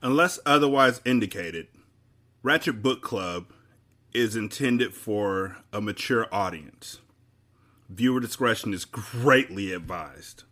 Unless otherwise indicated, Ratchet Book Club is intended for a mature audience. Viewer discretion is greatly advised.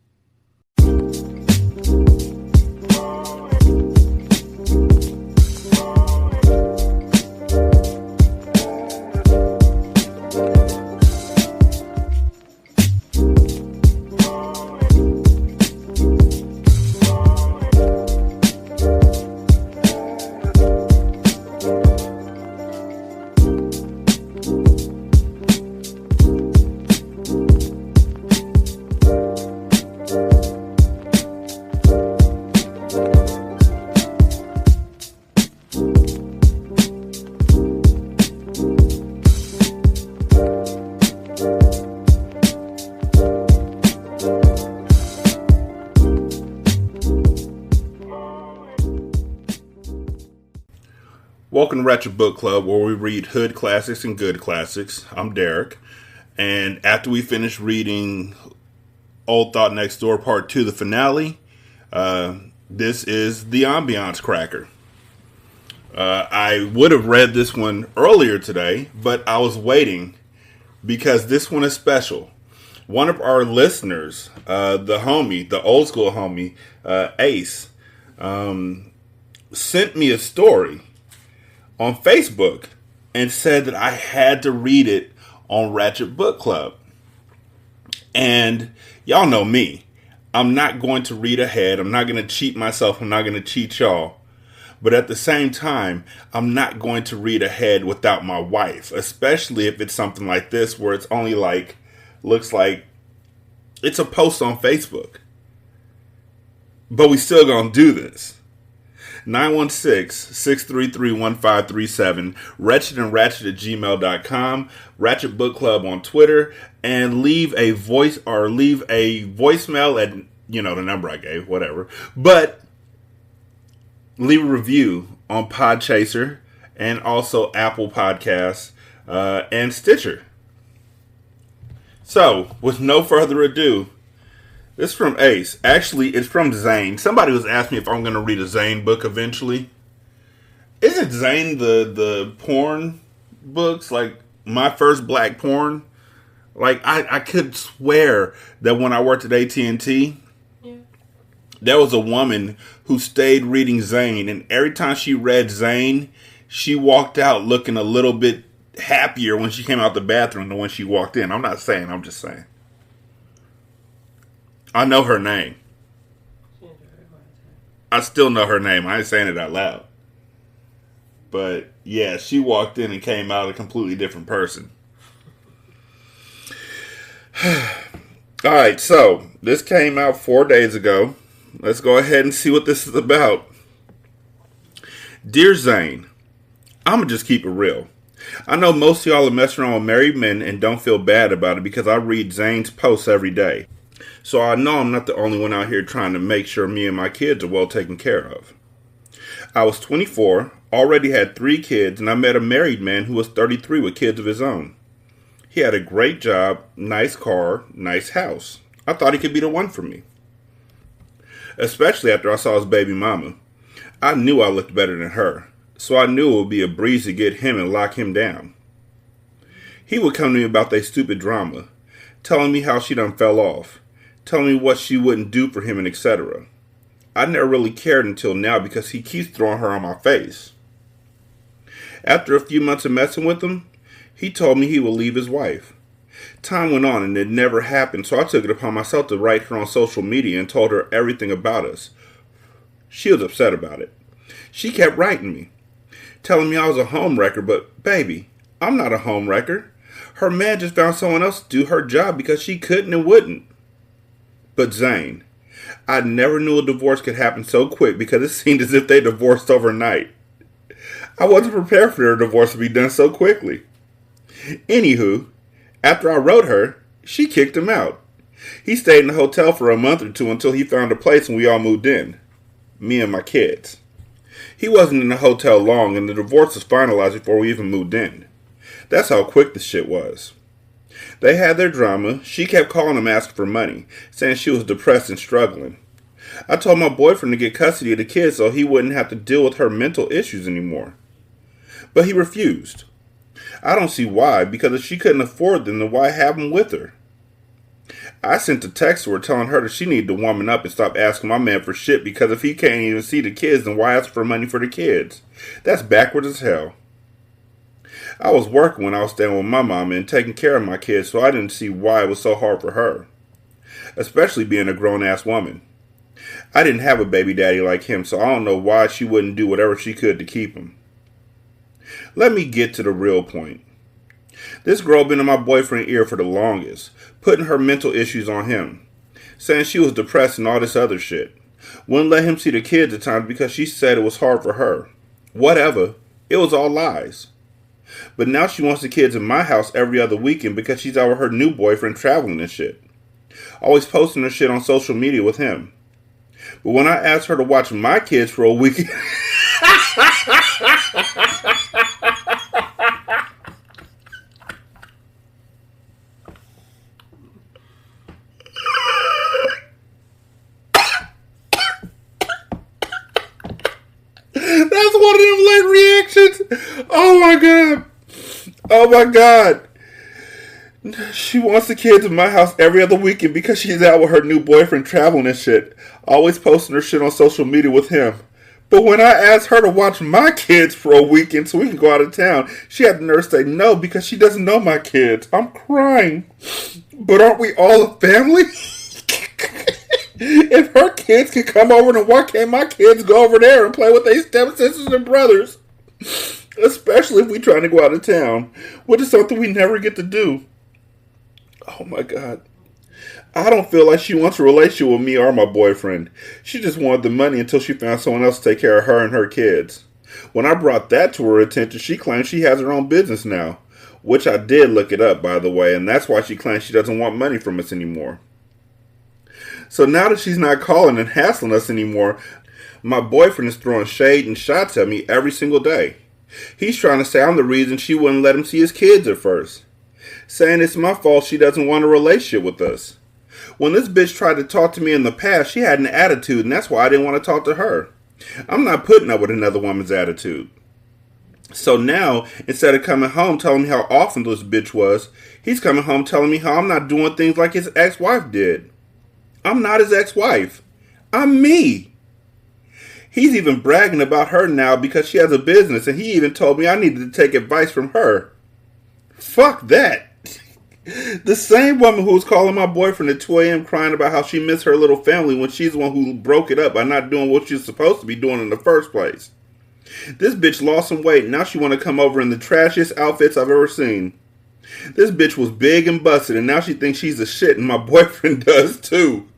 Welcome to Ratchet Book Club, where we read hood classics and good classics. I'm Derek, and after we finish reading Old Thought Next Door Part 2, the finale, this is the Ambiance cracker. I would have read this one earlier today, but I was waiting because this one is special. One of our listeners, the old school homie, Ace, sent me a story on Facebook and said that I had to read it on Ratchet Book Club. And y'all know me. I'm not going to read ahead. I'm not going to cheat myself. I'm not going to cheat y'all. But at the same time, I'm not going to read ahead without my wife, especially if it's something like this where it's only looks like it's a post on Facebook. But we still gonna do this. 916-633-1537, Wretched and Ratchet at gmail.com, Ratchet Book Club on Twitter, and leave a voicemail at, the number I gave, whatever. But leave a review on Podchaser and also Apple Podcasts and Stitcher. So, with no further ado, this is from Ace. Actually, it's from Zane. Somebody was asking me if I'm going to read a Zane book eventually. Isn't Zane the porn books? Like, My First Black Porn? Like, I could swear that when I worked at AT&T, there was a woman who stayed reading Zane. And every time she read Zane, she walked out looking a little bit happier when she came out the bathroom than when she walked in. I'm not saying, I'm just saying. I know her name. I still know her name. I ain't saying it out loud. But, yeah, she walked in and came out a completely different person. Alright, so, this came out 4 days ago. Let's go ahead and see what this is about. Dear Zane, I'ma just keep it real. I know most of y'all are messing around with married men and don't feel bad about it because I read Zane's posts every day. So I know I'm not the only one out here trying to make sure me and my kids are well taken care of. I was 24, already had 3 kids, and I met a married man who was 33 with kids of his own. He had a great job, nice car, nice house. I thought he could be the one for me. Especially after I saw his baby mama. I knew I looked better than her, so I knew it would be a breeze to get him and lock him down. He would come to me about their stupid drama, telling me how she done fell off, telling me what she wouldn't do for him and etc. I never really cared until now because he keeps throwing her on my face. After a few months of messing with him, he told me he would leave his wife. Time went on and it never happened, so I took it upon myself to write her on social media and told her everything about us. She was upset about it. She kept writing me, telling me I was a homewrecker, but baby, I'm not a homewrecker. Her man just found someone else to do her job because she couldn't and wouldn't. But Zane, I never knew a divorce could happen so quick because it seemed as if they divorced overnight. I wasn't prepared for their divorce to be done so quickly. Anywho, after I wrote her, she kicked him out. He stayed in the hotel for a month or two until he found a place and we all moved in. Me and my kids. He wasn't in the hotel long and the divorce was finalized before we even moved in. That's how quick the shit was. They had their drama. She kept calling him asking for money, saying she was depressed and struggling. I told my boyfriend to get custody of the kids so he wouldn't have to deal with her mental issues anymore. But he refused. I don't see why, because if she couldn't afford them, then why have them with her? I sent a text to her telling her that she needed to woman up and stop asking my man for shit, because if he can't even see the kids, then why ask for money for the kids? That's backwards as hell. I was working when I was staying with my mama and taking care of my kids, so I didn't see why it was so hard for her. Especially being a grown-ass woman. I didn't have a baby daddy like him, so I don't know why she wouldn't do whatever she could to keep him. Let me get to the real point. This girl been in my boyfriend's ear for the longest, putting her mental issues on him, saying she was depressed and all this other shit. Wouldn't let him see the kids at times because she said it was hard for her. Whatever. It was all lies. But now she wants the kids in my house every other weekend because she's out with her new boyfriend traveling and shit. Always posting her shit on social media with him. But when I asked her to watch my kids for a weekend... That's one of them late reactions. Oh my god. Oh my god. She wants the kids in my house every other weekend because she's out with her new boyfriend traveling and shit. Always posting her shit on social media with him. But when I asked her to watch my kids for a weekend so we can go out of town, she had the nerve to say no because she doesn't know my kids. I'm crying. But aren't we all a family? If her kids can come over, then why can't my kids go over there and play with their stepsisters and brothers? Especially if we trying to go out of town, which is something we never get to do. Oh my god. I don't feel like she wants a relationship with me or my boyfriend. She just wanted the money until she found someone else to take care of her and her kids. When I brought that to her attention, she claimed she has her own business now. Which I did look it up, by the way, and that's why she claims she doesn't want money from us anymore. So now that she's not calling and hassling us anymore, my boyfriend is throwing shade and shots at me every single day. He's trying to say I'm the reason she wouldn't let him see his kids at first. Saying it's my fault she doesn't want a relationship with us. When this bitch tried to talk to me in the past, she had an attitude, and that's why I didn't want to talk to her. I'm not putting up with another woman's attitude. So now, instead of coming home telling me how awesome this bitch was, he's coming home telling me how I'm not doing things like his ex-wife did. I'm not his ex-wife. I'm me. He's even bragging about her now because she has a business, and he even told me I needed to take advice from her. Fuck that. The same woman who was calling my boyfriend at 2 a.m. crying about how she missed her little family when she's the one who broke it up by not doing what she was supposed to be doing in the first place. This bitch lost some weight, and now she want to come over in the trashiest outfits I've ever seen. This bitch was big and busted, and now she thinks she's the shit, and my boyfriend does too.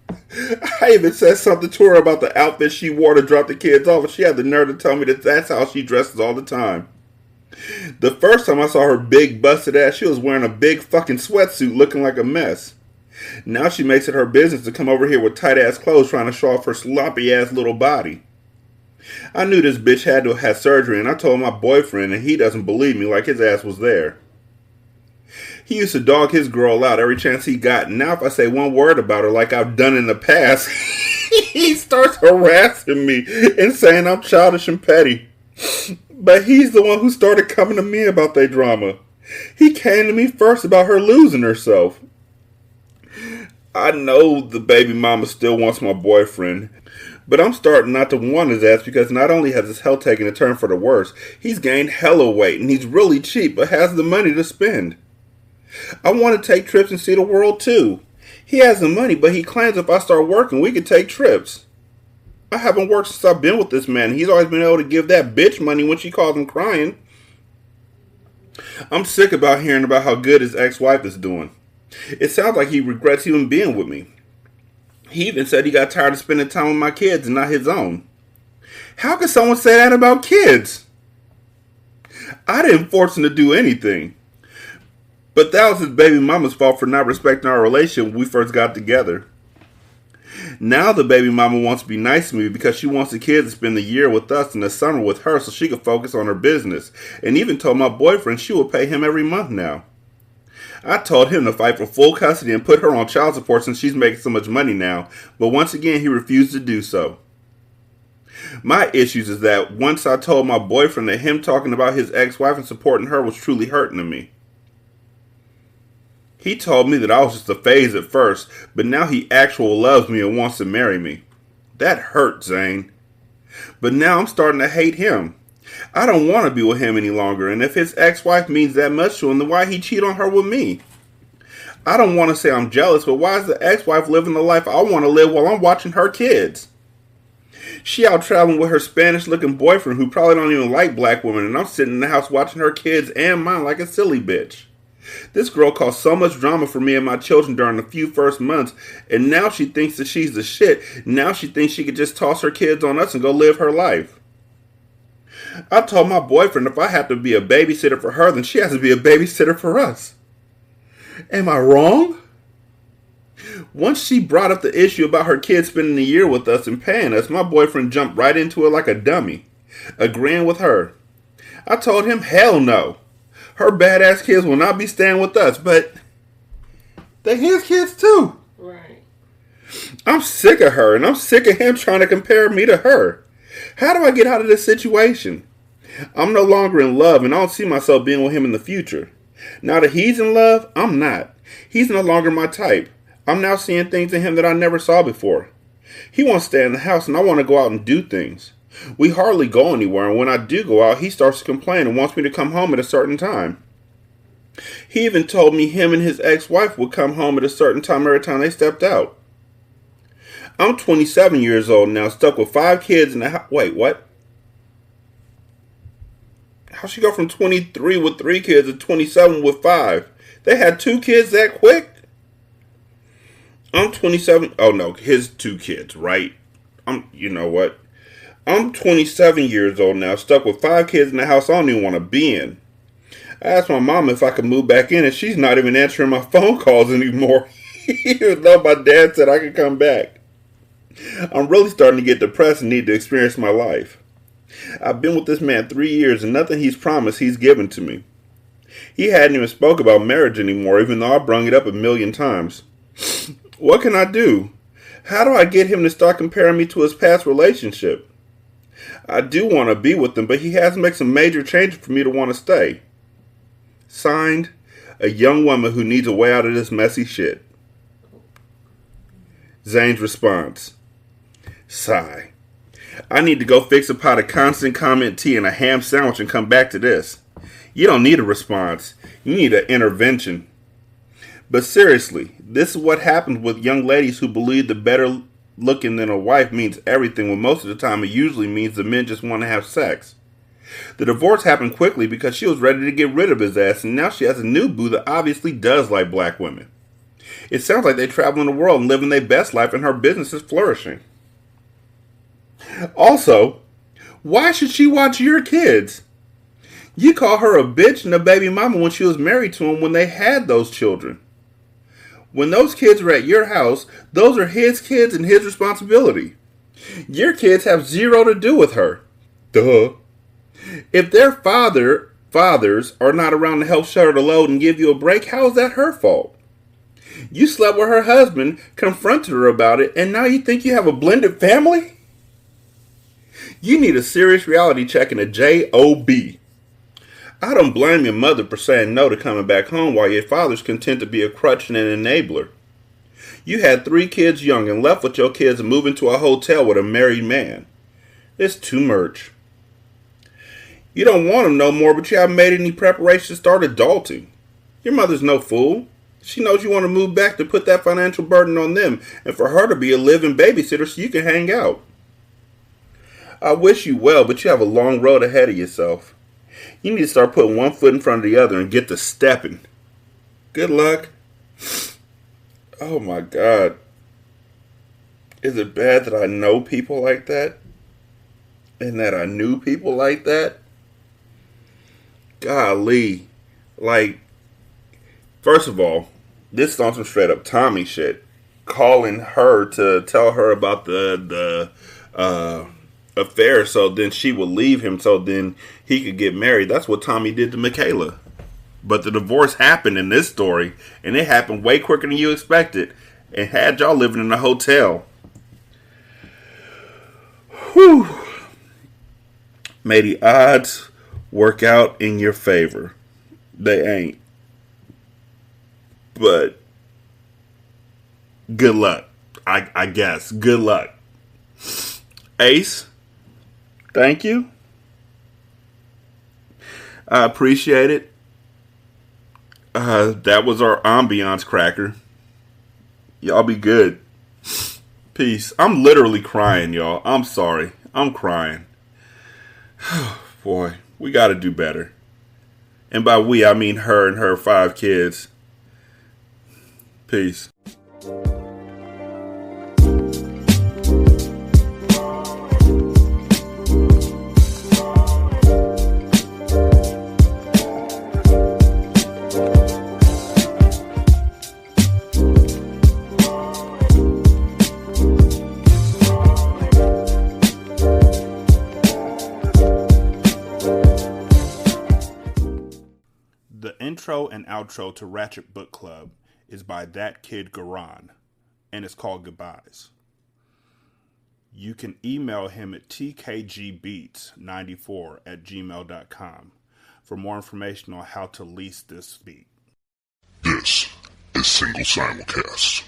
I even said something to her about the outfit she wore to drop the kids off, and she had the nerve to tell me that that's how she dresses all the time. The first time I saw her big busted ass, she was wearing a big fucking sweatsuit looking like a mess. Now she makes it her business to come over here with tight ass clothes trying to show off her sloppy ass little body. I knew this bitch had to have had surgery, and I told my boyfriend, and he doesn't believe me like his ass was there. He used to dog his girl out every chance he got, and now if I say one word about her like I've done in the past, he starts harassing me and saying I'm childish and petty. But he's the one who started coming to me about their drama. He came to me first about her losing herself. I know the baby mama still wants my boyfriend, but I'm starting not to want his ass because not only has his health taken a turn for the worse, he's gained hella weight and he's really cheap but has the money to spend. I want to take trips and see the world too. He has the money, but he claims if I start working, we could take trips. I haven't worked since I've been with this man. He's always been able to give that bitch money when she calls him crying. I'm sick about hearing about how good his ex-wife is doing. It sounds like he regrets even being with me. He even said he got tired of spending time with my kids and not his own. How could someone say that about kids? I didn't force him to do anything. But that was his baby mama's fault for not respecting our relationship when we first got together. Now the baby mama wants to be nice to me because she wants the kids to spend the year with us and the summer with her so she can focus on her business. And even told my boyfriend she will pay him every month now. I told him to fight for full custody and put her on child support since she's making so much money now, but once again he refused to do so. My issues is that once I told my boyfriend that him talking about his ex-wife and supporting her was truly hurting to me. He told me that I was just a phase at first, but now he actually loves me and wants to marry me. That hurt, Zane. But now I'm starting to hate him. I don't want to be with him any longer, and if his ex-wife means that much to him, then why he cheat on her with me? I don't want to say I'm jealous, but why is the ex-wife living the life I want to live while I'm watching her kids? She out traveling with her Spanish-looking boyfriend who probably don't even like black women, and I'm sitting in the house watching her kids and mine like a silly bitch. This girl caused so much drama for me and my children during the few first months, and now she thinks that she's the shit. Now she thinks she could just toss her kids on us and go live her life. I told my boyfriend if I have to be a babysitter for her, then she has to be a babysitter for us. Am I wrong? Once she brought up the issue about her kids spending a year with us and paying us, my boyfriend jumped right into it like a dummy, agreeing with her. I told him hell no. Her badass kids will not be staying with us, but they're his kids too. Right. I'm sick of her, and I'm sick of him trying to compare me to her. How do I get out of this situation? I'm no longer in love, and I don't see myself being with him in the future. Now that he's in love, I'm not. He's no longer my type. I'm now seeing things in him that I never saw before. He wants to stay in the house, and I want to go out and do things. We hardly go anywhere, and when I do go out, he starts to complain and wants me to come home at a certain time. He even told me him and his ex-wife would come home at a certain time every time they stepped out. I'm 27 years old now, stuck with 5 kids in the house. Wait, what? How'd she go from 23 with 3 kids to 27 with 5? They had 2 kids that quick? I'm 27. Oh, no, his 2 kids, right? You know what? I'm 27 years old now, stuck with 5 kids in the house I don't even want to be in. I asked my mom if I could move back in, and she's not even answering my phone calls anymore, even though my dad said I could come back. I'm really starting to get depressed and need to experience my life. I've been with this man 3 years, and nothing he's promised he's given to me. He hadn't even spoke about marriage anymore, even though I brung it up a million times. What can I do? How do I get him to start comparing me to his past relationship? I do want to be with him, but he has to make some major changes for me to want to stay. Signed, a young woman who needs a way out of this messy shit. Zane's response. Sigh. I need to go fix a pot of constant comment tea and a ham sandwich and come back to this. You don't need a response. You need an intervention. But seriously, this is what happens with young ladies who believe the better looking than a wife means everything, when most of the time it usually means the men just want to have sex. The divorce happened quickly because she was ready to get rid of his ass, and now she has a new boo that obviously does like black women. It sounds like they travel in the world and living their best life, and her business is flourishing. Also, why should she watch your kids? You call her a bitch and a baby mama when she was married to him when they had those children. When those kids are at your house, those are his kids and his responsibility. Your kids have zero to do with her. Duh. If their fathers are not around to help share the load and give you a break, how is that her fault? You slept with her husband, confronted her about it, and now you think you have a blended family? You need a serious reality check and a job. I don't blame your mother for saying no to coming back home while your father's content to be a crutch and an enabler. You had 3 kids young and left with your kids and moved into a hotel with a married man. It's too much. You don't want them no more, but you haven't made any preparation to start adulting. Your mother's no fool. She knows you want to move back to put that financial burden on them and for her to be a living babysitter so you can hang out. I wish you well, but you have a long road ahead of yourself. You need to start putting one foot in front of the other and get to stepping. Good luck. Oh my God. Is it bad that I know people like that? And that I knew people like that? Golly. Like, first of all, this is on some straight up Tommy shit. Calling her to tell her about the affair so then she would leave him so then he could get married. That's what Tommy did to Michaela. But the divorce happened in this story, and it happened way quicker than you expected, and had y'all living in a hotel. Whew. May the odds work out in your favor. They ain't. But good luck. I guess. Good luck. Ace, thank you. I appreciate it. That was our ambiance cracker. Y'all be good. Peace. I'm literally crying, y'all. I'm sorry. I'm crying. Boy, we gotta do better. And by we, I mean her and her 5 kids. Peace. The intro and outro to Ratchet Book Club is by That Kid Garan, and it's called Goodbyes. You can email him at tkgbeats94@gmail.com for more information on how to lease this beat. This is Single Simulcast.